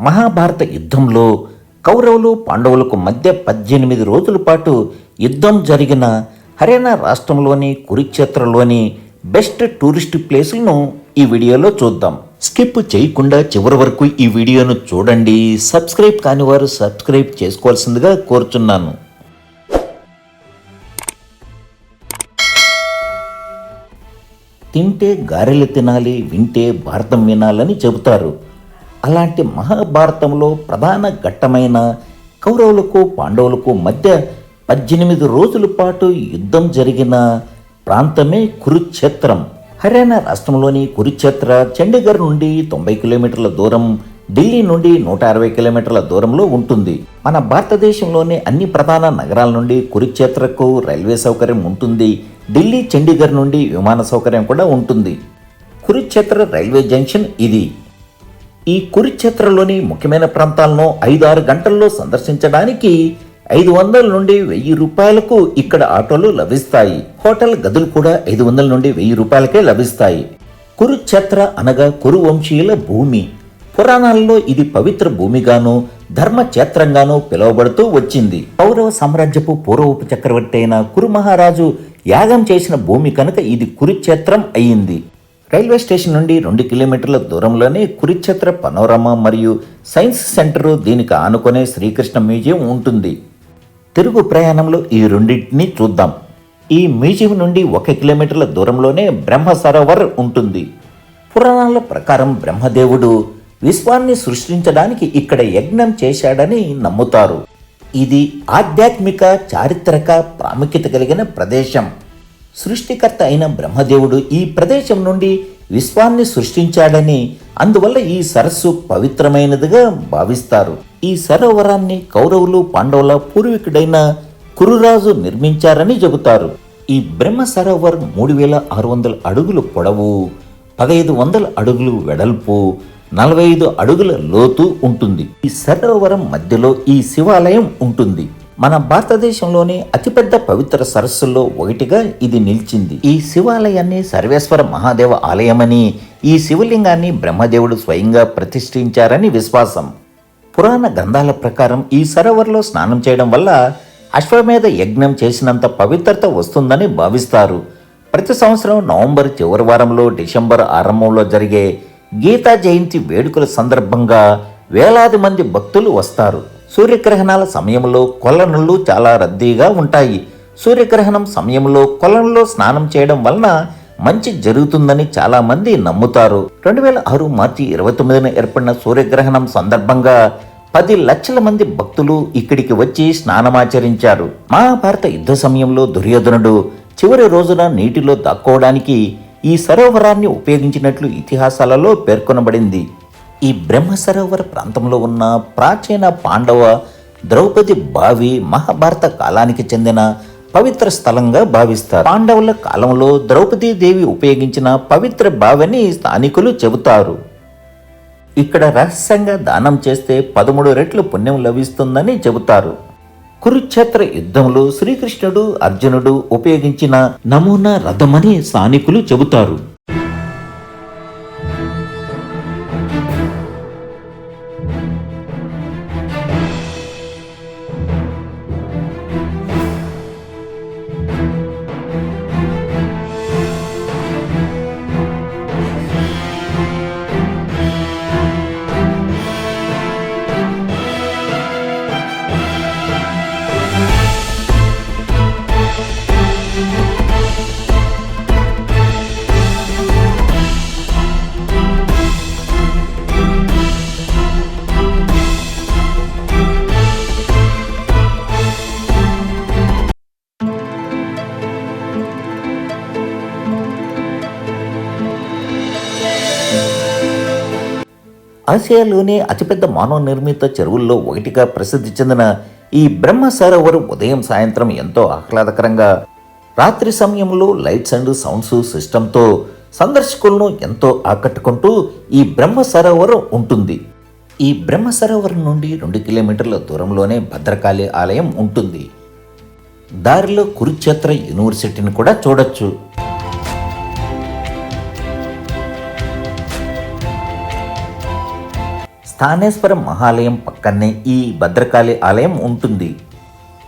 మహాభారత యుద్ధంలో కౌరవులు పాండవులకు మధ్య 18 రోజుల పాటు యుద్ధం జరిగిన హర్యానా రాష్ట్రంలోని కురుక్షేత్రలోని బెస్ట్ టూరిస్ట్ ప్లేసులను ఈ వీడియోలో చూద్దాం. స్కిప్ చేయకుండా చివరి వరకు ఈ వీడియోను చూడండి. సబ్స్క్రైబ్ కాని వారు సబ్స్క్రైబ్ చేసుకోవాల్సిందిగా కోరుచున్నాను. తింటే గారెలు తినాలి, వింటే భారతం వినాలని చెబుతారు. అలాంటి మహాభారతంలో ప్రధాన ఘట్టమైన కౌరవులకు పాండవులకు మధ్య 18 రోజుల పాటు యుద్ధం జరిగిన ప్రాంతమే కురుక్షేత్రం. హర్యానా రాష్ట్రంలోని కురుక్షేత్ర చండీగఢ్ నుండి 90 కిలోమీటర్ల దూరం, ఢిల్లీ నుండి 160 కిలోమీటర్ల దూరంలో ఉంటుంది. మన భారతదేశంలోని అన్ని ప్రధాన నగరాల నుండి కురుక్షేత్రకు రైల్వే సౌకర్యం ఉంటుంది. ఢిల్లీ చండీగఢ్ నుండి విమాన సౌకర్యం కూడా ఉంటుంది. కురుక్షేత్ర రైల్వే జంక్షన్ ఇది. ఈ కురుక్షేత్రలోని ముఖ్యమైన ప్రాంతాలను 5-6 గంటల్లో సందర్శించడానికి 500 నుండి 1000 రూపాయలకు ఇక్కడ ఆటోలు లభిస్తాయి. హోటల్ గదులు కూడా 500 నుండి 1000 రూపాయలకే లభిస్తాయి. కురుక్షేత్ర అనగా కురు వంశీయుల భూమి. పురాణాల్లో ఇది పవిత్ర భూమిగాను ధర్మక్షేత్రంగాను పిలువబడుతూ వచ్చింది. కౌరవ సామ్రాజ్యపు పూర్వపు చక్రవర్తి అయిన కురు మహారాజు యాగం చేసిన భూమి కనుక ఇది కురుక్షేత్రం అయ్యింది. రైల్వే స్టేషన్ నుండి 2 కిలోమీటర్ల దూరంలోనే కురుక్షేత్ర పనోరమా మరియు సైన్స్ సెంటర్, దీనికి ఆనుకునే శ్రీకృష్ణ మ్యూజియం ఉంటుంది. తిరుగు ప్రయాణంలో ఈ రెండింటినీ చూద్దాం. ఈ మ్యూజియం నుండి 1 కిలోమీటర్ల దూరంలోనే బ్రహ్మ సరోవర్ ఉంటుంది. పురాణాల ప్రకారం బ్రహ్మదేవుడు విశ్వాన్ని సృష్టించడానికి ఇక్కడ యజ్ఞం చేశాడని నమ్ముతారు. ఇది ఆధ్యాత్మిక, చారిత్రక ప్రాముఖ్యత కలిగిన ప్రదేశం. సృష్టికర్త అయిన బ్రహ్మదేవుడు ఈ ప్రదేశం నుండి విశ్వాన్ని సృష్టించాడని, అందువల్ల ఈ సరస్సు పవిత్రమైనదిగా భావిస్తారు. ఈ సరోవరాన్ని కౌరవులు పాండవుల పూర్వీకుడైన కురురాజు నిర్మించారని చెబుతారు. ఈ బ్రహ్మ సరోవర్ 3600 అడుగులు పొడవు, 1500 అడుగులు వెడల్పు, 45 అడుగుల లోతు ఉంటుంది. ఈ సరోవరం మధ్యలో ఈ శివాలయం ఉంటుంది. మన భారతదేశంలోని అతిపెద్ద పవిత్ర సరస్సుల్లో ఒకటిగా ఇది నిలిచింది. ఈ శివాలయాన్ని సర్వేశ్వర మహాదేవ ఆలయమని, ఈ శివలింగాన్ని బ్రహ్మదేవుడు స్వయంగా ప్రతిష్ఠించారని విశ్వాసం. పురాణ గ్రంథాల ప్రకారం ఈ సరోవర్లో స్నానం చేయడం వల్ల అశ్వమేధ యజ్ఞం చేసినంత పవిత్రత వస్తుందని భావిస్తారు. ప్రతి సంవత్సరం నవంబర్ చివరి వారంలో, డిసెంబర్ ఆరంభంలో జరిగే గీతా జయంతి వేడుకల సందర్భంగా వేలాది మంది భక్తులు వస్తారు. సూర్యగ్రహణాల సమయంలో కొలనులు చాలా రద్దీగా ఉంటాయి. సూర్యగ్రహణం సమయంలో కొలనులో స్నానం చేయడం వలన మంచి జరుగుతుందని చాలా మంది నమ్ముతారు. 2006 మార్చి 29న ఏర్పడిన సూర్యగ్రహణం సందర్భంగా 10 లక్షల మంది భక్తులు ఇక్కడికి వచ్చి స్నానమాచరించారు. మహాభారత యుద్ధ సమయంలో దుర్యోధనుడు చివరి రోజున నీటిలో దాక్కోవడానికి ఈ సరోవరాన్ని ఉపయోగించినట్లు ఇతిహాసాలలో పేర్కొనబడింది. ఈ బ్రహ్మ సరోవర ప్రాంతంలో ఉన్న ప్రాచీన పాండవ ద్రౌపది బావి మహాభారత కాలానికి చెందిన పవిత్ర స్థలంగా భావిస్తారు. పాండవుల కాలంలో ద్రౌపదీదేవి ఉపయోగించిన పవిత్ర బావిని స్థానికులు చెబుతారు. ఇక్కడ రహస్యంగా దానం చేస్తే 13 రెట్లు పుణ్యం లభిస్తుందని చెబుతారు. కురుక్షేత్ర యుద్ధంలో శ్రీకృష్ణుడు, అర్జునుడు ఉపయోగించిన నమూనా రథమని స్థానికులు చెబుతారు. ఆసియాలోనే అతిపెద్ద మానవ నిర్మిత చెరువుల్లో ఒకటిగా ప్రసిద్ధి చెందిన ఈ బ్రహ్మ సరోవర్ ఉదయం సాయంత్రం ఎంతో ఆహ్లాదకరంగా, రాత్రి సమయంలో లైట్స్ అండ్ సౌండ్స్ సిస్టంతో సందర్శకులను ఎంతో ఆకట్టుకుంటూ ఈ బ్రహ్మ సరోవర్ ఉంటుంది. ఈ బ్రహ్మ సరోవరం నుండి 2 కిలోమీటర్ల దూరంలోనే భద్రకాళి ఆలయం ఉంటుంది. దారిలో కురుక్షేత్ర యూనివర్సిటీని కూడా చూడొచ్చు. స్థానేశ్వర మహాలయం పక్కనే ఈ భద్రకాళి ఆలయం ఉంటుంది.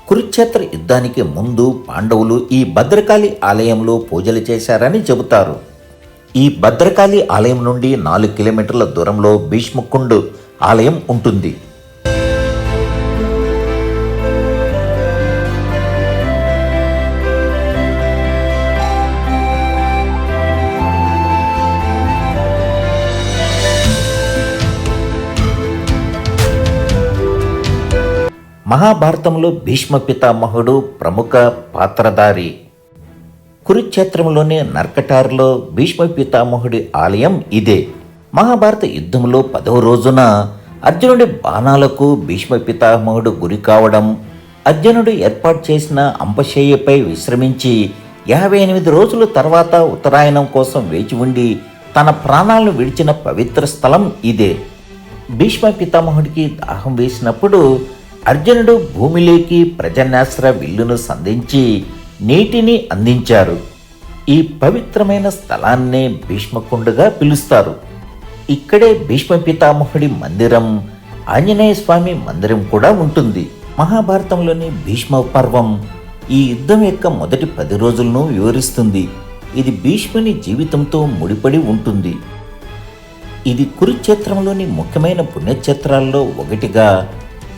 కురుక్షేత్ర యుద్ధానికి ముందు పాండవులు ఈ భద్రకాళి ఆలయంలో పూజలు చేశారని చెబుతారు. ఈ భద్రకాళి ఆలయం నుండి 4 కిలోమీటర్ల దూరంలో భీష్మకుండ్ ఆలయం ఉంటుంది. మహాభారతంలో భీష్మ పితామహుడు ప్రముఖ పాత్రధారి. కురుక్షేత్రంలోని నర్కటార్లో భీష్మ పితామహుడి ఆలయం ఇదే. మహాభారత యుద్ధంలో 10వ రోజున అర్జునుడి బాణాలకు భీష్మ పితామహుడు గురి కావడం, అర్జునుడు ఏర్పాటు చేసిన అంపశయ్యపై విశ్రమించి 58 రోజుల తర్వాత ఉత్తరాయణం కోసం వేచి ఉండి తన ప్రాణాలను విడిచిన పవిత్ర స్థలం ఇదే. భీష్మ పితామహుడికి దాహం వేసినప్పుడు అర్జునుడు భూమిలోకి ప్రజన్యాస్త్ర విల్లును సంధించి నీటిని అందించారు. ఈ పవిత్రమైన స్థలాన్నే భీష్మకుండగా పిలుస్తారు. ఇక్కడే భీష్మ పితామహుడి మందిరం, ఆంజనేయ స్వామి మందిరం కూడా ఉంటుంది. మహాభారతంలోని భీష్మ పర్వం ఈ యుద్ధం యొక్క మొదటి 10 రోజులను వివరిస్తుంది. ఇది భీష్ముని జీవితంతో ముడిపడి ఉంటుంది. ఇది కురుక్షేత్రంలోని ముఖ్యమైన పుణ్యక్షేత్రాల్లో ఒకటిగా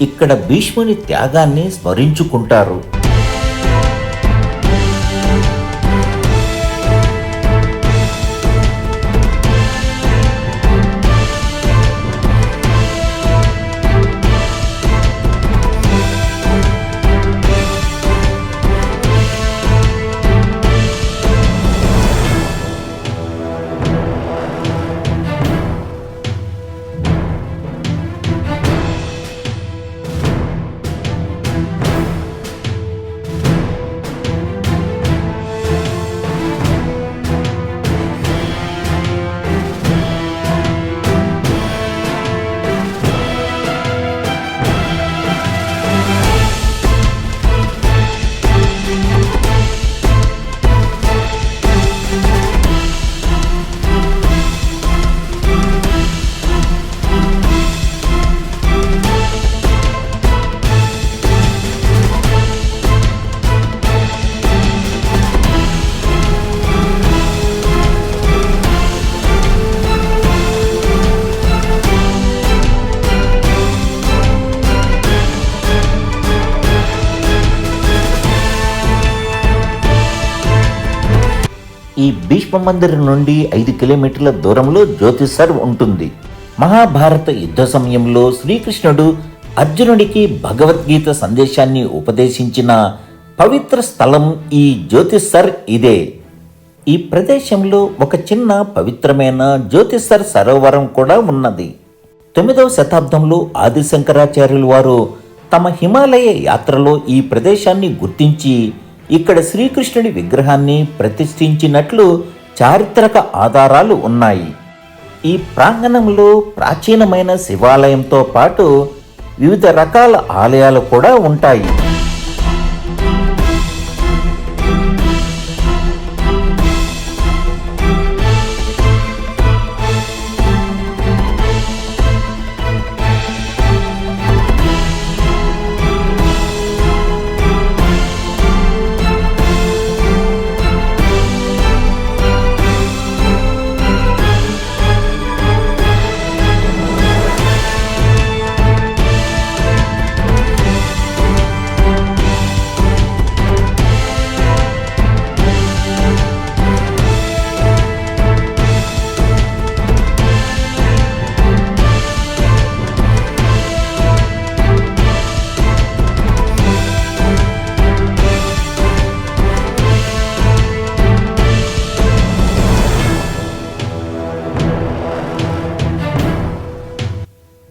ఇక్కడ భీష్ముని త్యాగాన్ని స్మరించుకుంటారు. ఈ భీష్మ మందిరం నుండి 5 కిలోమీటర్ల దూరంలో జ్యోతిసర్ ఉంటుంది. మహాభారత యుద్ధ సమయంలో శ్రీకృష్ణుడు అర్జునుడికి భగవద్గీత సందేశాన్ని ఉపదేశించిన పవిత్ర స్థలం ఈ జ్యోతిసర్ ఇదే. ఈ ప్రదేశంలో ఒక చిన్న పవిత్రమైన జ్యోతిసర్ సరోవరం కూడా ఉన్నది. 9వ శతాబ్దంలో ఆదిశంకరాచార్యులు వారు తమ హిమాలయ యాత్రలో ఈ ప్రదేశాన్ని గుర్తించి ఇక్కడ శ్రీకృష్ణుడి విగ్రహాన్ని ప్రతిష్ఠించినట్లు చారిత్రక ఆధారాలు ఉన్నాయి. ఈ ప్రాంగణంలో ప్రాచీనమైన శివాలయంతో పాటు వివిధ రకాల ఆలయాలు కూడా ఉంటాయి.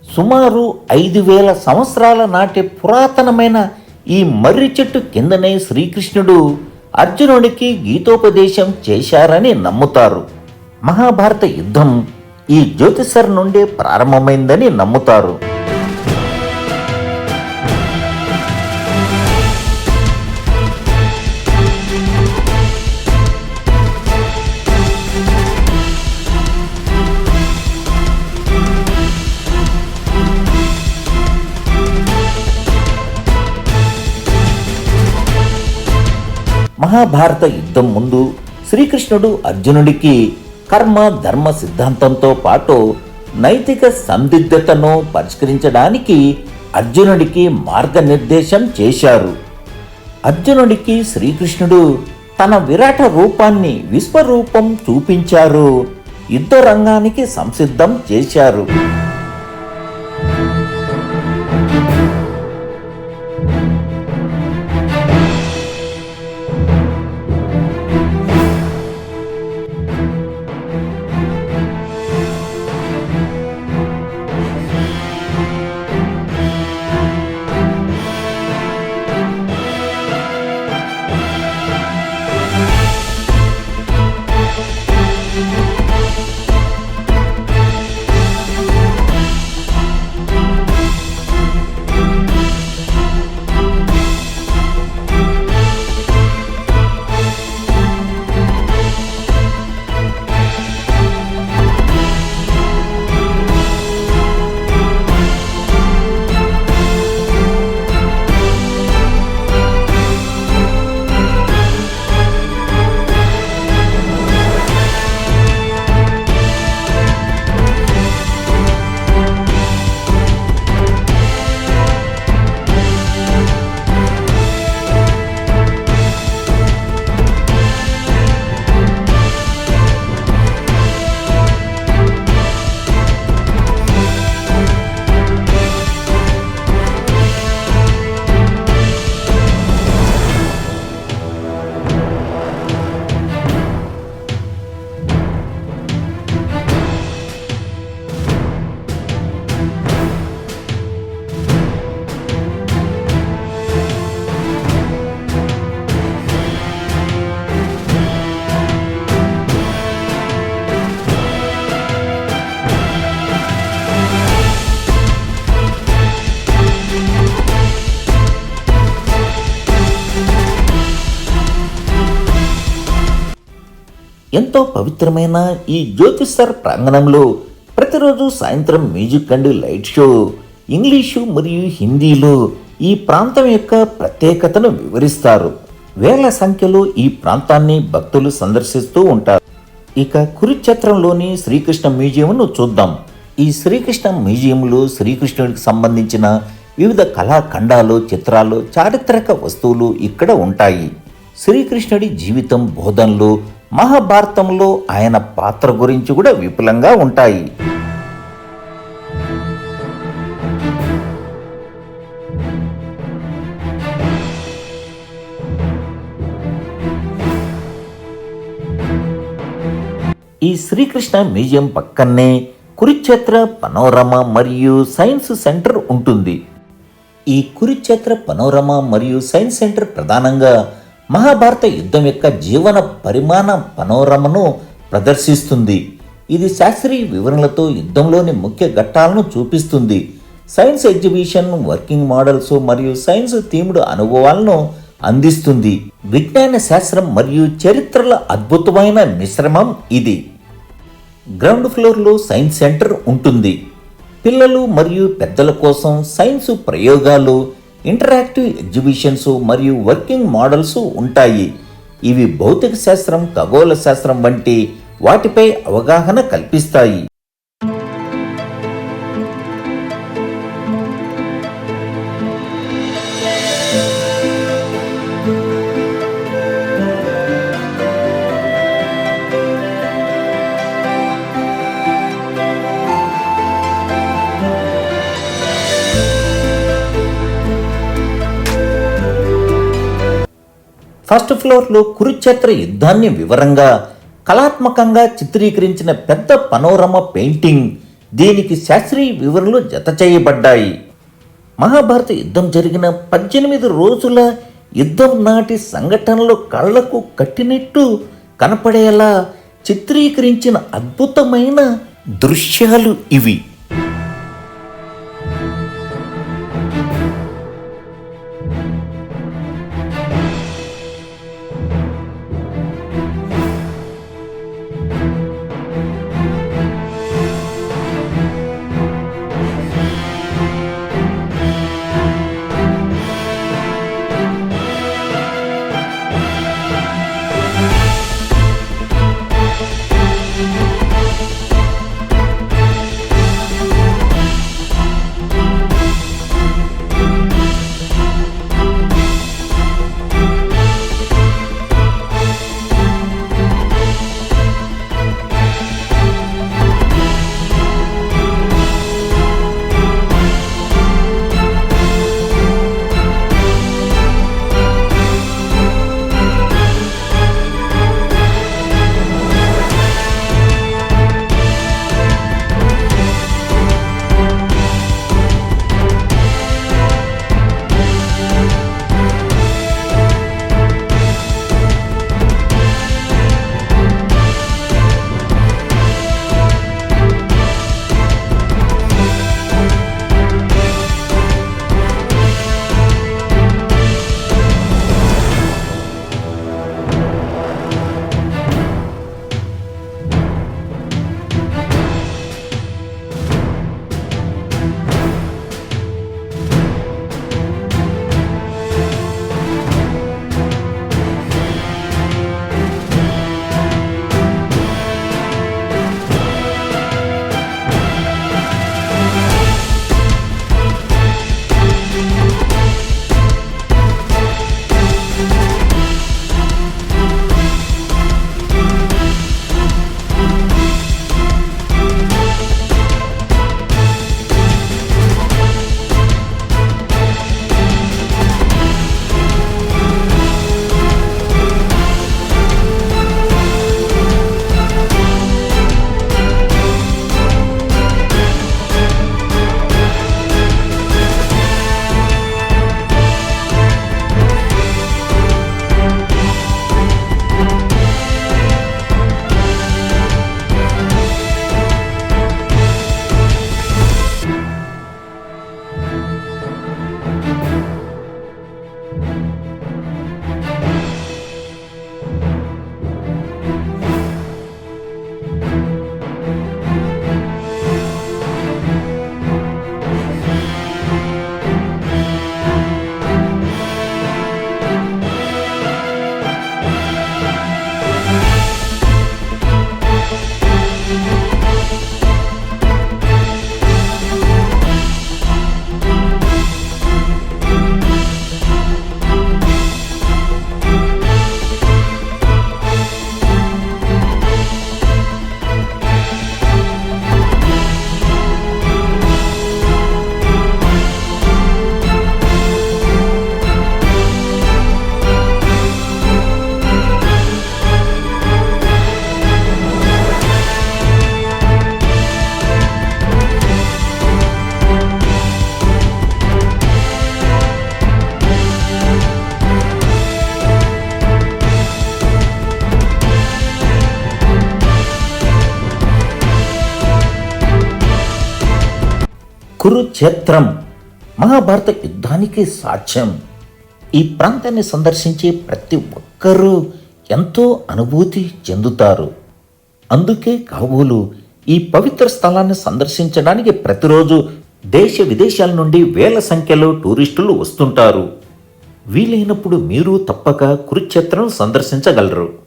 సుమారు 5000 సంవత్సరాల నాటి పురాతనమైన ఈ మర్రి చెట్టు కిందనే శ్రీకృష్ణుడు అర్జునుడికి గీతోపదేశం చేశారని నమ్ముతారు. మహాభారత యుద్ధం ఈ జ్యోతిసర్ నుండే ప్రారంభమైందని నమ్ముతారు. మహాభారత యుద్ధం ముందు శ్రీకృష్ణుడు అర్జునుడికి కర్మ ధర్మ సిద్ధాంతంతో పాటు నైతిక సందిగ్ధతను పరిష్కరించడానికి అర్జునుడికి మార్గనిర్దేశం చేశారు. అర్జునుడికి శ్రీకృష్ణుడు తన విరాట రూపాన్ని విశ్వరూపం చూపించారు. యుద్ధ రంగానికి సంసిద్ధం చేశారు. ఎంతో పవిత్రమైన ఈ జ్యోతిస్సర్ ప్రాంగణంలో ప్రతిరోజు సాయంత్రం music and light show English మరియు హిందీలో ఈ ప్రాంతం యొక్క ప్రత్యేకతను వివరిస్తారు. వేల సంఖ్యలో ఈ ప్రాంతాన్ని భక్తులు సందర్శిస్తూ ఉంటారు. ఇక కురుక్షేత్రంలోని శ్రీకృష్ణ మ్యూజియంను చూద్దాం. ఈ శ్రీకృష్ణ మ్యూజియంలో శ్రీకృష్ణుడికి సంబంధించిన వివిధ కళాఖండాలు, చిత్రాలు, చారిత్రక వస్తువులు ఇక్కడ ఉంటాయి. శ్రీకృష్ణుడి జీవితం, బోధనలు, మహాభారతంలో ఆయన పాత్ర గురించి కూడా విపులంగా ఉంటాయి. ఈ శ్రీకృష్ణ మ్యూజియం పక్కనే కురుక్షేత్ర పనోరమా మరియు సైన్స్ సెంటర్ ఉంటుంది. ఈ కురుక్షేత్ర పనోరమా మరియు సైన్స్ సెంటర్ ప్రధానంగా మహాభారత యుద్ధం యొక్క జీవన పరిమాణ పనోరమను ప్రదర్శిస్తుంది. ఇది శాస్త్రీయ వివరణలతో యుద్ధంలోని ముఖ్య ఘట్టాలను చూపిస్తుంది. సైన్స్ ఎగ్జిబిషన్, వర్కింగ్ మోడల్స్ మరియు సైన్స్ థీమ్డ్ అనుభవాలను అందిస్తుంది. విజ్ఞాన శాస్త్రం మరియు చరిత్రల అద్భుతమైన మిశ్రమం ఇది. గ్రౌండ్ ఫ్లోర్లో సైన్స్ సెంటర్ ఉంటుంది. పిల్లలు మరియు పెద్దల కోసం సైన్స్ ప్రయోగాలు, ఇంటరాక్టివ్ ఎగ్జిబిషన్స్ మరియు వర్కింగ్ మోడల్స్ ఉంటాయి. ఇవి భౌతిక శాస్త్రం, ఖగోళ శాస్త్రం వంటి వాటిపై అవగాహన కల్పిస్తాయి. ఫస్ట్ ఫ్లోర్లో కురుక్షేత్ర యుద్ధాన్ని వివరంగా, కళాత్మకంగా చిత్రీకరించిన పెద్ద పనోరమా పెయింటింగ్, దీనికి శాస్త్రీయ వివరణలు జత చేయబడ్డాయి. మహాభారత యుద్ధం జరిగిన 18 రోజుల యుద్ధం నాటి సంఘటనలు కళ్లకు కట్టినట్టు కనపడేలా చిత్రీకరించిన అద్భుతమైన దృశ్యాలు ఇవి. కురుక్షేత్రం మహాభారత యుద్ధానికి సాక్ష్యం. ఈ ప్రాంతాన్ని సందర్శించే ప్రతి ఒక్కరూ ఎంతో అనుభూతి చెందుతారు. అందుకే కాబోలు ఈ పవిత్ర స్థలాన్ని సందర్శించడానికి ప్రతిరోజు దేశ విదేశాల నుండి వేల సంఖ్యలో టూరిస్టులు వస్తుంటారు. వీలైనప్పుడు మీరు తప్పక కురుక్షేత్రం సందర్శించగలరు.